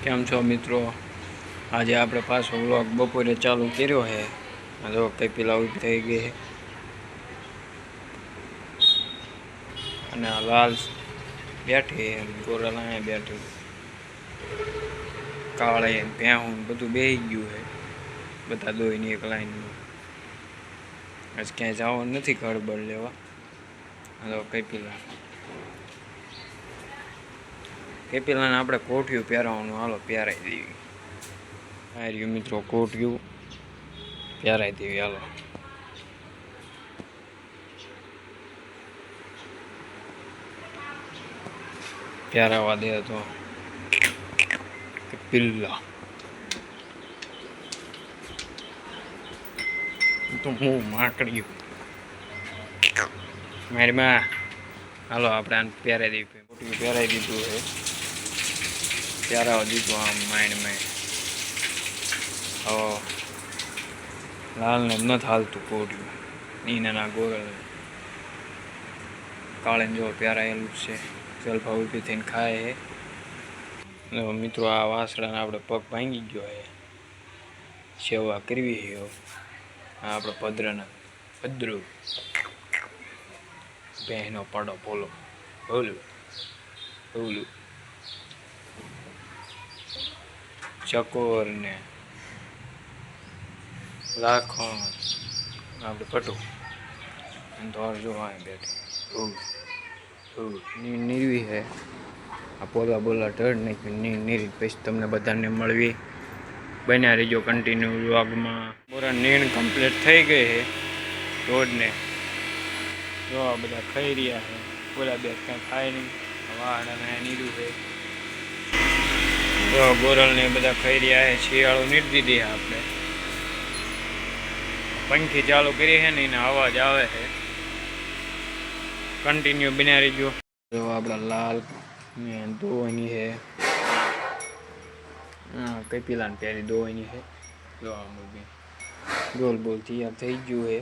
કેમ છો મિત્રો? આજે આપણે પાછો વ્લોગ બપોરે ચાલુ કર્યો છે. જો કઈ પેલા ઉભી થઈ ગઈ છે અને આ લાલ બેઠી ગોરલ અહીંયા બેઠી, કાળે ભેહું બધું બેહી ગયું છે. બધા દોઈને એક લાઈનમાં. આજ ક્યાંય જવાનું નથી ગડબડ લેવા. હાલો કપિલાને આપણે કોઠિયું પહેરવાનું, હાલો પહેરાવી દેવી. આ રહ્યું મિત્રો કોઠિયું, પહેરાવી દેવી હાલો. પહેરાવા દે તો કપિલા તો હું માકડ્યું મારી માં. હાલો આપણે આને પહેરાવી દઈએ. કોઠિયું પહેરાવી દીધું છે, પહેરાવા દીધું આમ માઇન્ડ માં. હવે લાલને નથી હાલતું કોઠિયું, નીના ગોરલ કાળે જો પહેરાયેલું છે. જલફા ઊભી થઈને ખાય છે. મિત્રો આ વાસડાને આપણે પગ ભાંગી ગયો છે, સેવા કરવી છે. આ આપણે ભદ્રું બહેનો પડો બોલો બોલું બોલું ચકોર ને લાખો આપણે પટું ધોર જોવા બેઠી નીરવી છે. આ પોલા બોલા ઢળ નાખ્યું નીરી. પછી તમને બધાને મળવી. બન્યા રહીજો કન્ટિન્યુ વ્લોગમાં. પૂરા નીણ કમ્પ્લીટ થઈ ગઈ છે રોડને. જો આ બધા ખાઈ રહ્યા છે. બોલા બે ક્યાં ખાય નહીં. વાડાને નીરું છે. જો ગોરલ ને બધા ખાઈ રહ્યા છે. શિયાળો નીર દીધી છે આપણે. પંખી ચાલુ કરી છે ને એનો અવાજ આવે છે. કન્ટિન્યુ બન્યા રહીજો. જો આપણા લાલ ને ધોવાની છે. હા કપિલાને પહેરી ધોવાની છે. જો આ મૂવી ગોલ બોલ તૈયાર થઈ ગયું છે.